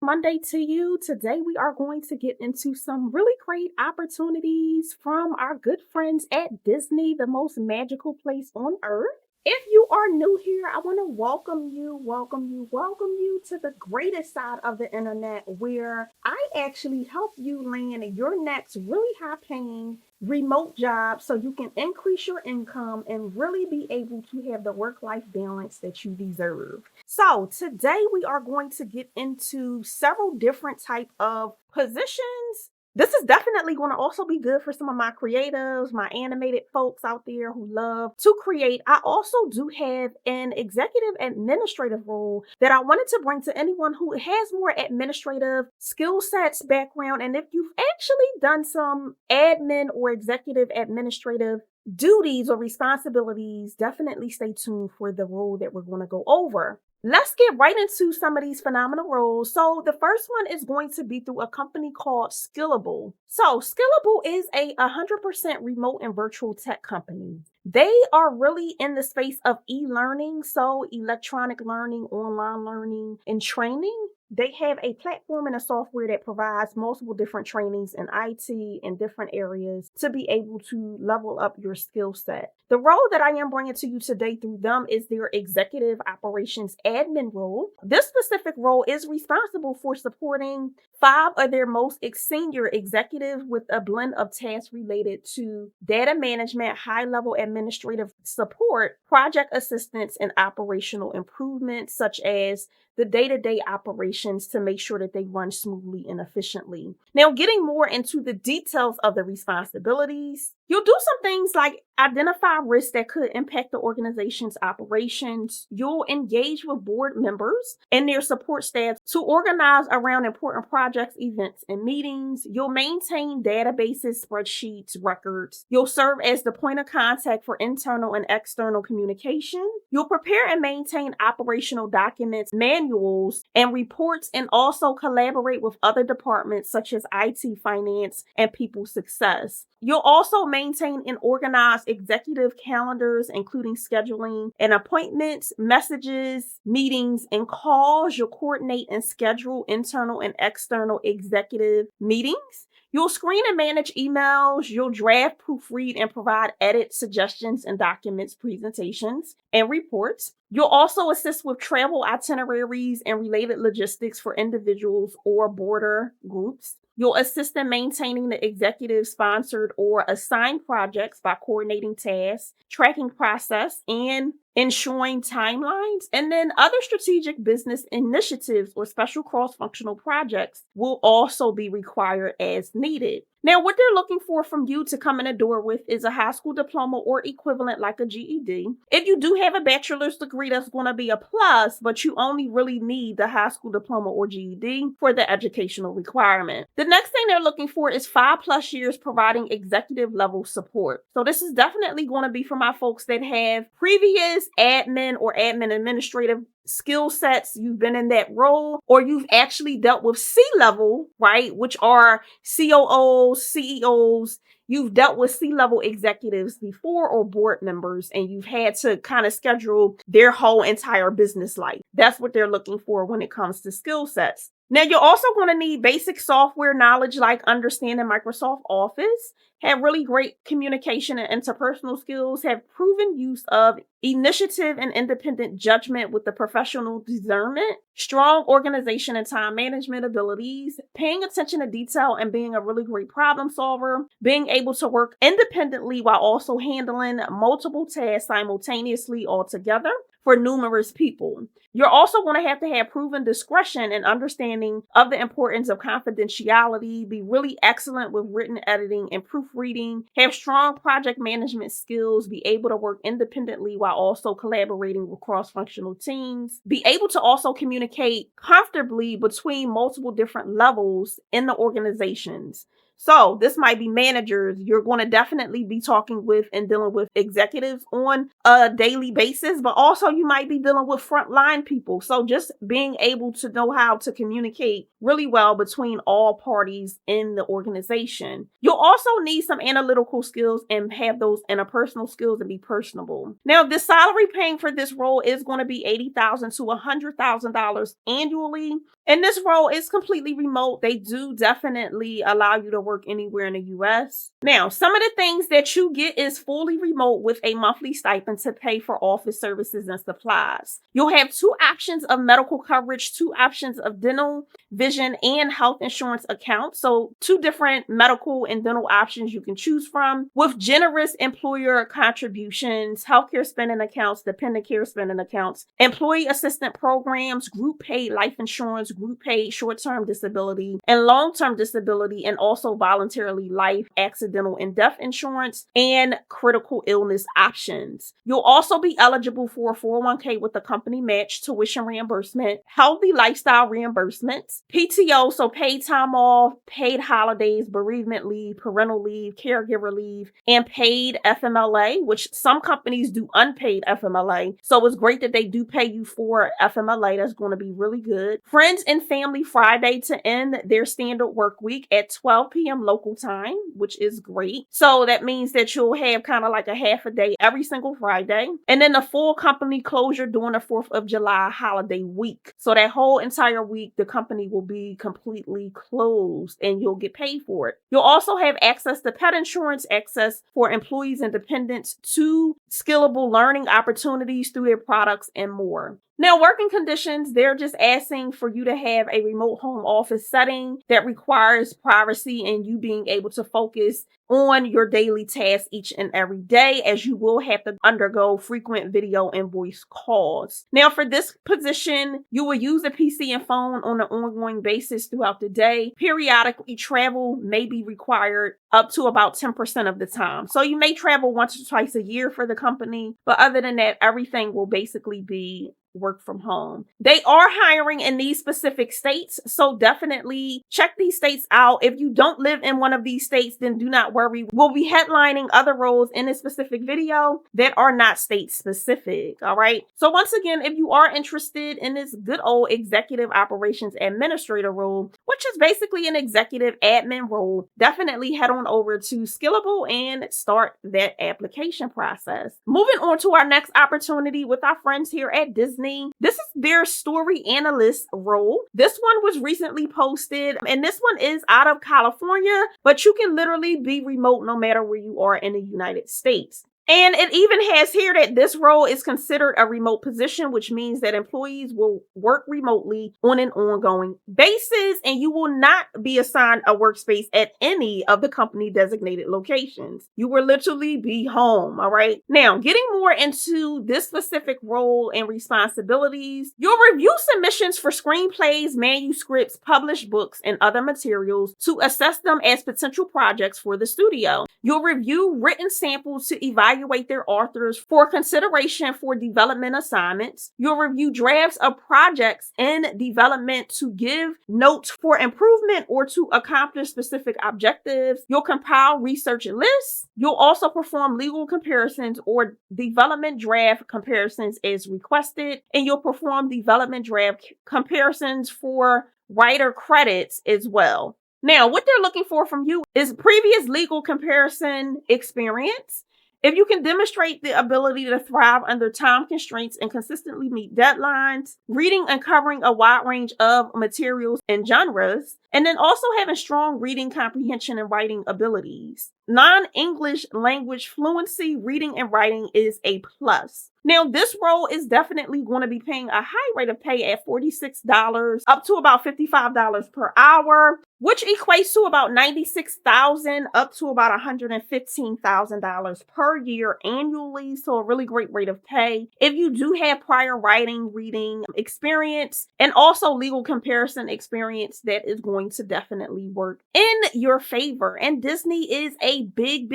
Monday to you. Today we are going to get into some really great opportunities from our good friends at Disney, the most magical place on earth. If you are new here, I want to welcome you to the greatest side of the internet where I actually help you land your next really high paying remote job so you can increase your income and really be able to have the work-life balance that you deserve. So today we are going to get into several different type of positions. This is definitely going to also be good for some of my creatives, my animated folks out there who love to create. I also do have an executive administrative role that I wanted to bring to anyone who has more administrative skill sets background. And if you've actually done some admin or executive administrative duties or responsibilities, definitely stay tuned for the role that we're going to go over. Let's get right into some of these phenomenal roles. So the first one is going to be through a company called Skillable. So Skillable is a 100% remote and virtual tech company. They are really in the space of e-learning, so electronic learning, online learning, and training. They have a platform and a software that provides multiple different trainings in IT and different areas to be able to level up your skill set. The role that I am bringing to you today through them is their executive operations admin role. This specific role is responsible for supporting 5 of their most senior executives with a blend of tasks related to data management, high-level administrative support, project assistance, and operational improvements, such as the day-to-day operations to make sure that they run smoothly and efficiently. Now, getting more into the details of the responsibilities, you'll do some things like identify risks that could impact the organization's operations. You'll engage with board members and their support staff to organize around important projects, events, and meetings. You'll maintain databases, spreadsheets, records. You'll serve as the point of contact for internal and external communication. You'll prepare and maintain operational documents, manuals, and reports, and also collaborate with other departments such as IT, finance, and people success. You'll also maintain and organize executive calendars, including scheduling and appointments, messages, meetings, and calls. You'll coordinate and schedule internal and external executive meetings. You'll screen and manage emails. You'll draft, proofread, and provide edit suggestions and documents, presentations, and reports. You'll also assist with travel itineraries and related logistics for individuals or border groups. You'll assist in maintaining the executive-sponsored or assigned projects by coordinating tasks, tracking process, and ensuring timelines. And then other strategic business initiatives or special cross-functional projects will also be required as needed. Now, what they're looking for from you to come in the door with is a high school diploma or equivalent like a GED. If you do have a bachelor's degree, that's going to be a plus, but you only really need the high school diploma or GED for the educational requirement. The next thing they're looking for is 5+ years providing executive level support. So this is definitely going to be for my folks that have previous admin or admin administrative skill sets. You've been in that role, or you've actually dealt with C-level, right? Which are COOs, CEOs. You've dealt with C-level executives before or board members, and you've had to kind of schedule their whole entire business life. That's what they're looking for when it comes to skill sets. Now, you're also going to need basic software knowledge like understanding Microsoft Office, have really great communication and interpersonal skills, have proven use of initiative and independent judgment with the professional discernment, strong organization and time management abilities, paying attention to detail and being a really great problem solver, being able to work independently while also handling multiple tasks simultaneously all together for numerous people. You're also going to have proven discretion and understanding of the importance of confidentiality, be really excellent with written editing and proofreading, have strong project management skills, be able to work independently while also collaborating with cross-functional teams, be able to also communicate comfortably between multiple different levels in the organizations. So this might be managers. You're going to definitely be talking with and dealing with executives on a daily basis, but also you might be dealing with frontline people. So just being able to know how to communicate really well between all parties in the organization. You'll also need some analytical skills and have those interpersonal skills and be personable. Now, the salary paying for this role is going to be $80,000 to $100,000 annually. And this role is completely remote. They do definitely allow you to work anywhere in the US. Now, some of the things that you get is fully remote with a monthly stipend to pay for office services and supplies. You'll have 2 options of medical coverage, 2 options of dental, vision, and health insurance accounts. So 2 different medical and dental options you can choose from with generous employer contributions, healthcare spending accounts, dependent care spending accounts, employee assistance programs, group paid life insurance, group paid short-term disability and long-term disability, and also voluntarily life, accidental, and death insurance, and critical illness options. You'll also be eligible for a 401k with a company match, tuition reimbursement, healthy lifestyle reimbursements, PTO, so paid time off, paid holidays, bereavement leave, parental leave, caregiver leave, and paid FMLA, which some companies do unpaid FMLA. So it's great that they do pay you for FMLA. That's going to be really good. Friends and family Friday to end their standard work week at 12 p.m. local time, which is great. So that means that you'll have kind of like a half a day every single Friday. And then the full company closure during the 4th of July holiday week. So that whole entire week, the company will be completely closed and you'll get paid for it. You'll also have access to pet insurance, access for employees and dependents to Skillable learning opportunities through their products, and more. Now, working conditions, they're just asking for you to have a remote home office setting that requires privacy and you being able to focus on your daily tasks each and every day, as you will have to undergo frequent video and voice calls. Now, for this position, you will use a PC and phone on an ongoing basis throughout the day. Periodically, travel may be required up to about 10% of the time. So you may travel once or twice a year for the company, but other than that, everything will basically be work from home. They are hiring in these specific states, so definitely check these states out. If you don't live in one of these states, then do not worry. We'll be headlining other roles in this specific video that are not state specific. All right. So once again, if you are interested in this good old executive operations administrator role, which is basically an executive admin role, definitely head on over to Skillable and start that application process. Moving on to our next opportunity with our friends here at Disney. This is their story analyst role. This one was recently posted, and this one is out of California, but you can literally be remote no matter where you are in the United States. And it even has here that this role is considered a remote position, which means that employees will work remotely on an ongoing basis, and you will not be assigned a workspace at any of the company designated locations. You will literally be home, all right? Now, getting more into this specific role and responsibilities, you'll review submissions for screenplays, manuscripts, published books, and other materials to assess them as potential projects for the studio. You'll review written samples to evaluate their authors for consideration for development assignments. You'll review drafts of projects in development to give notes for improvement or to accomplish specific objectives. You'll compile research lists. You'll also perform legal comparisons or development draft comparisons as requested. And you'll perform development draft comparisons for writer credits as well. Now, what they're looking for from you is previous legal comparison experience. If you can demonstrate the ability to thrive under time constraints and consistently meet deadlines, reading and covering a wide range of materials and genres, and then also having strong reading comprehension and writing abilities. Non-English language fluency, reading and writing is a plus. Now, this role is definitely going to be paying a high rate of pay at $46 up to about $55 per hour, which equates to about $96,000 up to about $115,000 per year annually. So a really great rate of pay. If you do have prior writing, reading experience, and also legal comparison experience, that is going to definitely work in your favor. And Disney is a big,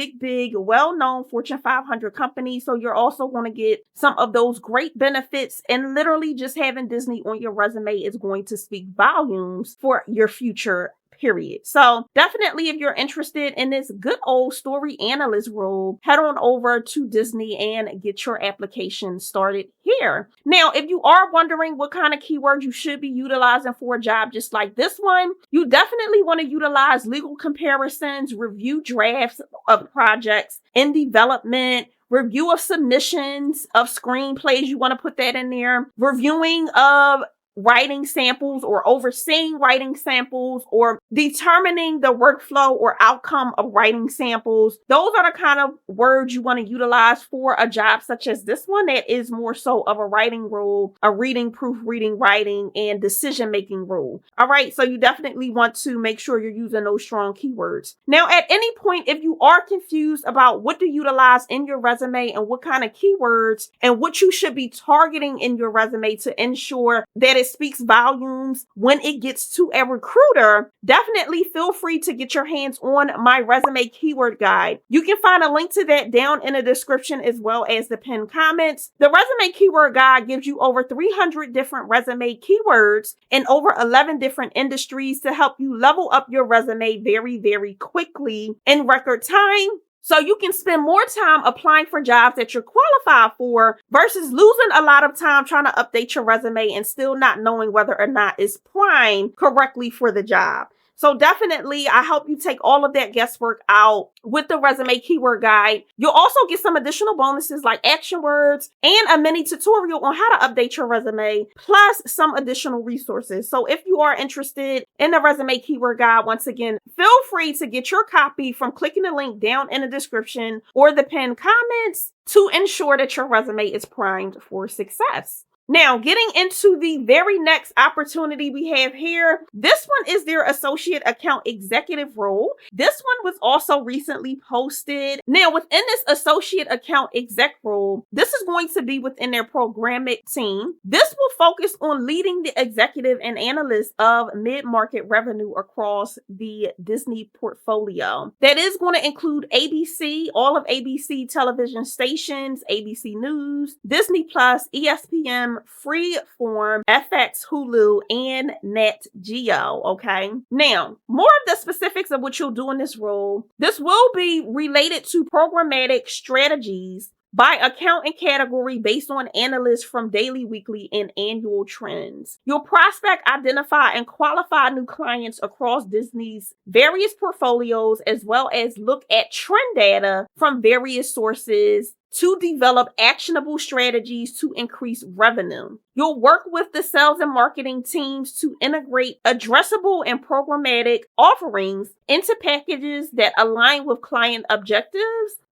well-known Fortune 500 company. So you're also going to get some of those great benefits, and literally just having Disney on your resume is going to speak volumes for your future, period. So definitely, if you're interested in this good old story analyst role, head on over to Disney and get your application started here. Now, if you are wondering what kind of keywords you should be utilizing for a job just like this one, you definitely want to utilize legal comparisons, review drafts of projects in development, review of submissions of screenplays. You want to put that in there. Reviewing of writing samples or overseeing writing samples or determining the workflow or outcome of writing samples. Those are the kind of words you want to utilize for a job such as this one that is more so of a writing role, a reading, proofreading, writing, and decision-making role. All right, so you definitely want to make sure you're using those strong keywords. Now, at any point, if you are confused about what to utilize in your resume and what kind of keywords and what you should be targeting in your resume to ensure that it speaks volumes when it gets to a recruiter, definitely feel free to get your hands on my resume keyword guide. You can find a link to that down in the description as well as the pinned comments. The resume keyword guide gives you over 300 different resume keywords in over 11 different industries to help you level up your resume very, very quickly in record time. So you can spend more time applying for jobs that you're qualified for versus losing a lot of time trying to update your resume and still not knowing whether or not it's primed correctly for the job. So definitely, I hope you take all of that guesswork out with the resume keyword guide. You'll also get some additional bonuses like action words and a mini tutorial on how to update your resume, plus some additional resources. So if you are interested in the resume keyword guide, once again, feel free to get your copy from clicking the link down in the description or the pinned comments to ensure that your resume is primed for success. Now, getting into the very next opportunity we have here, this one is their associate account executive role. This one was also recently posted. Now, within this associate account exec role, this is going to be within their programmatic team. This will focus on leading the executive and analyst of mid-market revenue across the Disney portfolio. That is going to include ABC, all of ABC television stations, ABC News, Disney Plus, ESPN, Freeform, FX, Hulu, and Nat Geo. Okay. Now, more of the specifics of what you'll do in this role. This will be related to programmatic strategies by account and category based on analysts from daily, weekly, and annual trends. You'll prospect, identify, and qualify new clients across Disney's various portfolios, as well as look at trend data from various sources to develop actionable strategies to increase revenue. You'll work with the sales and marketing teams to integrate addressable and programmatic offerings into packages that align with client objectives.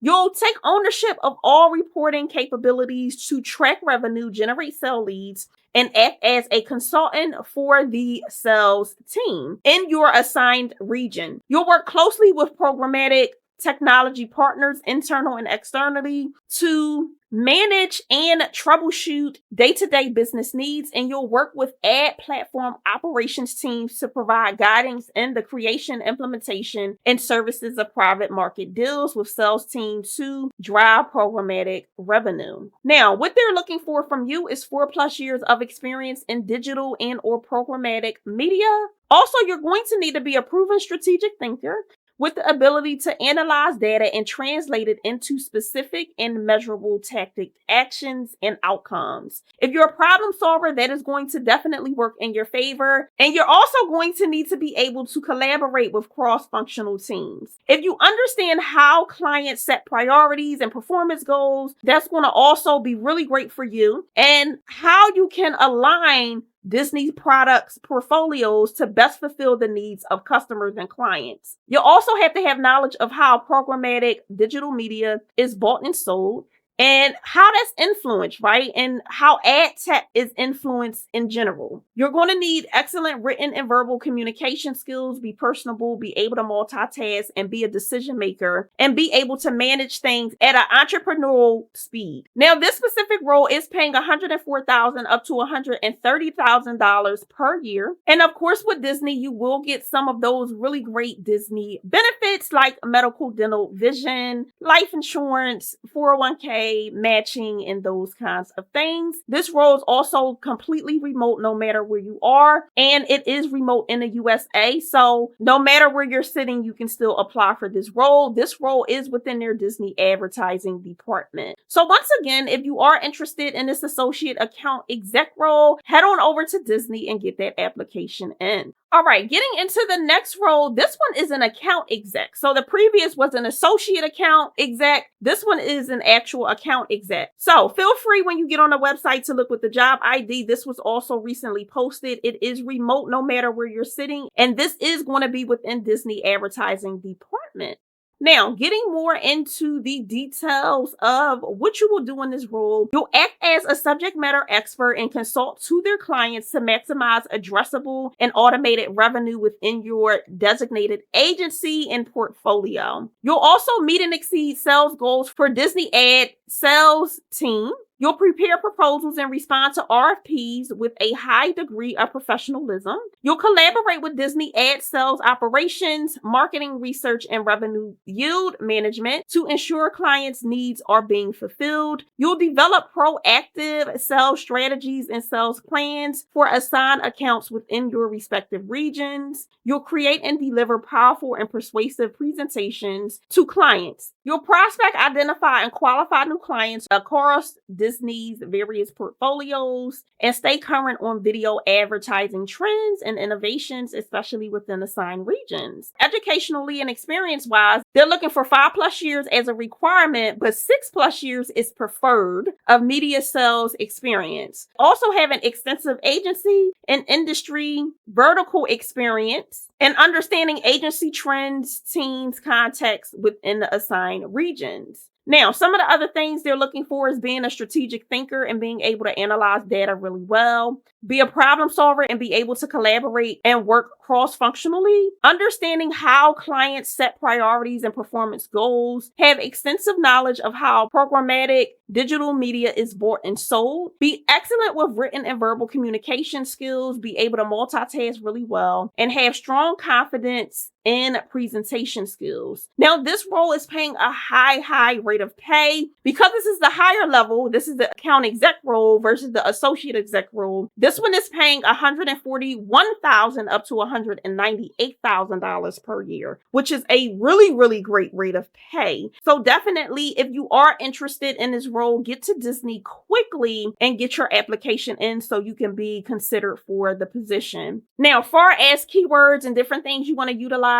You'll take ownership of all reporting capabilities to track revenue, generate sale leads, and act as a consultant for the sales team in your assigned region. You'll work closely with programmatic technology partners, internal and externally, to manage and troubleshoot day-to-day business needs, and you'll work with ad platform operations teams to provide guidance in the creation, implementation, and services of private market deals with sales teams to drive programmatic revenue. Now, what they're looking for from you is 4+ years of experience in digital and or programmatic media. Also, you're going to need to be a proven strategic thinker with the ability to analyze data and translate it into specific and measurable tactic actions and outcomes. If you're a problem solver, that is going to definitely work in your favor. And you're also going to need to be able to collaborate with cross-functional teams. If you understand how clients set priorities and performance goals, that's going to also be really great for you, and how you can align Disney products portfolios to best fulfill the needs of customers and clients. You'll also have to have knowledge of how programmatic digital media is bought and sold, and how that's influenced, right? And how ad tech is influenced in general. You're going to need excellent written and verbal communication skills, be personable, be able to multitask, and be a decision maker, and be able to manage things at an entrepreneurial speed. Now, this specific role is paying $104,000 up to $130,000 per year. And of course, with Disney, you will get some of those really great Disney benefits like medical, dental, vision, life insurance, 401k, matching, and those kinds of things. This role is also completely remote no matter where you are, and it is remote in the USA. So no matter where you're sitting, you can still apply for this role. This role is within their Disney advertising department. So once again, if you are interested in this associate account exec role, head on over to Disney and get that application in. All right, getting into the next role, this one is an account exec. So the previous was an associate account exec. This one is an actual account exec. So feel free when you get on the website to look with the job ID. This was also recently posted. It is remote no matter where you're sitting. And this is going to be within Disney advertising department. Now, getting more into the details of what you will do in this role, you'll act as a subject matter expert and consult to their clients to maximize addressable and automated revenue within your designated agency and portfolio. You'll also meet and exceed sales goals for Disney ad sales team. You'll prepare proposals and respond to RFPs with a high degree of professionalism. You'll collaborate with Disney ad sales operations, marketing research, and revenue yield management to ensure clients' needs are being fulfilled. You'll develop proactive sales strategies and sales plans for assigned accounts within your respective regions. You'll create and deliver powerful and persuasive presentations to clients. You'll prospect, identify, and qualify new clients across Disney's various portfolios and stay current on video advertising trends and innovations, especially within assigned regions. Educationally and experience-wise, they're looking for 5+ years as a requirement, but 6+ years is preferred of media sales experience. Also having extensive agency and industry vertical experience and understanding agency trends, teams, context within the assigned regions. Now, some of the other things they're looking for is being a strategic thinker and being able to analyze data really well, be a problem solver and be able to collaborate and work cross-functionally, understanding how clients set priorities and performance goals, have extensive knowledge of how programmatic digital media is bought and sold, be excellent with written and verbal communication skills, be able to multitask really well, and have strong confidence in presentation skills. Now, this role is paying a high rate of pay. Because this is the higher level, this is the account exec role versus the associate exec role. This one is paying $141,000 up to $198,000 per year, which is a really great rate of pay. So definitely, if you are interested in this role, get to Disney quickly and get your application in so you can be considered for the position. Now, far as keywords and different things you want to utilize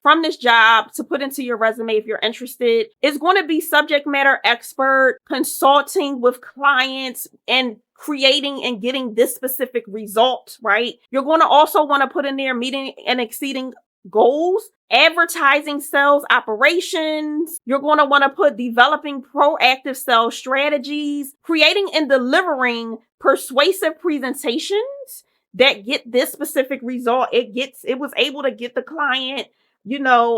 from this job to put into your resume if you're interested, is going to be subject matter expert, consulting with clients, and creating and getting this specific result, right? You're going to also want to put in there meeting and exceeding goals, advertising sales operations. You're going to want to put developing proactive sales strategies, creating and delivering persuasive presentations that get this specific result. It was able to get the client,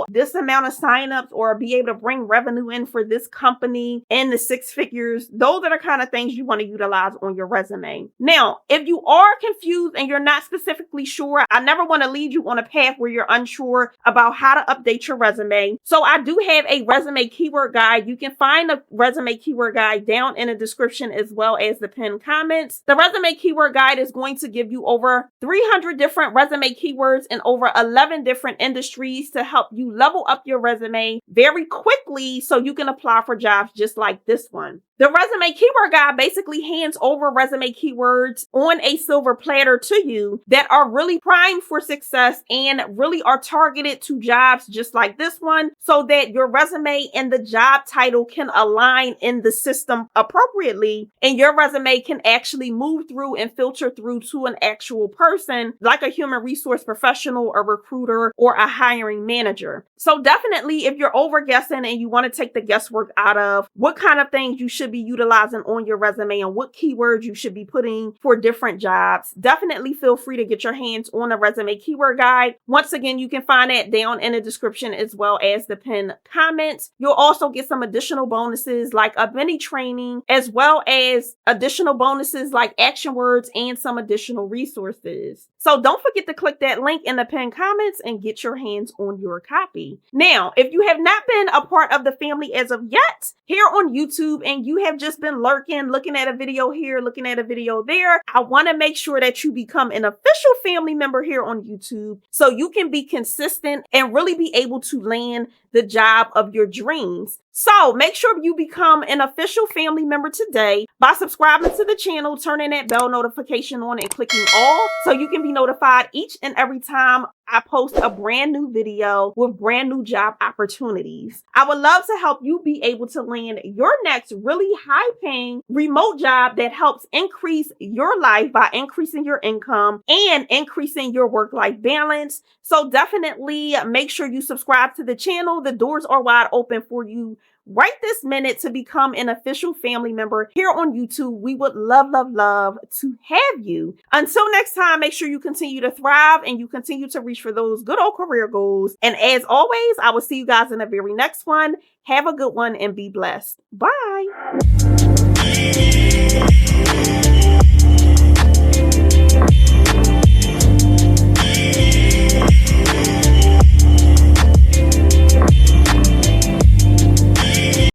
this amount of signups or be able to bring revenue in for this company in the 6 figures. Those are the kind of things you want to utilize on your resume. Now, if you are confused and you're not specifically sure, I never want to lead you on a path where you're unsure about how to update your resume. So I do have a resume keyword guide. You can find the resume keyword guide down in the description as well as the pinned comments. The resume keyword guide is going to give you over 300 different resume keywords in over 11 different industries to help you level up your resume very quickly so you can apply for jobs just like this one. The resume keyword guide basically hands over resume keywords on a silver platter to you that are really primed for success and really are targeted to jobs just like this one so that your resume and the job title can align in the system appropriately and your resume can actually move through and filter through to an actual person like a human resource professional, a recruiter, or a hiring manager. So definitely, if you're over guessing and you want to take the guesswork out of what kind of things you should be utilizing on your resume and what keywords you should be putting for different jobs, definitely feel free to get your hands on the resume keyword guide. Once again, you can find that down in the description as well as the pinned comments. You'll also get some additional bonuses like a mini training as well as additional bonuses like action words and some additional resources. So don't forget to click that link in the pinned comments and get your hands on your copy. Now, if you have not been a part of the family as of yet here on YouTube and you have just been lurking, looking at a video here, looking at a video there, I want to make sure that you become an official family member here on YouTube so you can be consistent and really be able to land the job of your dreams. So make sure you become an official family member today by subscribing to the channel, turning that bell notification on, and clicking all so you can be notified each and every time I post a brand new video with brand new job opportunities. I would love to help you be able to land your next really high paying remote job that helps increase your life by increasing your income and increasing your work-life balance. So definitely make sure you subscribe to the channel. The doors are wide open for you right this minute to become an official family member here on YouTube. We would love to have you. Until next time, make sure you continue to thrive and you continue to reach for those good old career goals. And as always, I will see you guys in the very next one. Have a good one and be blessed. Bye.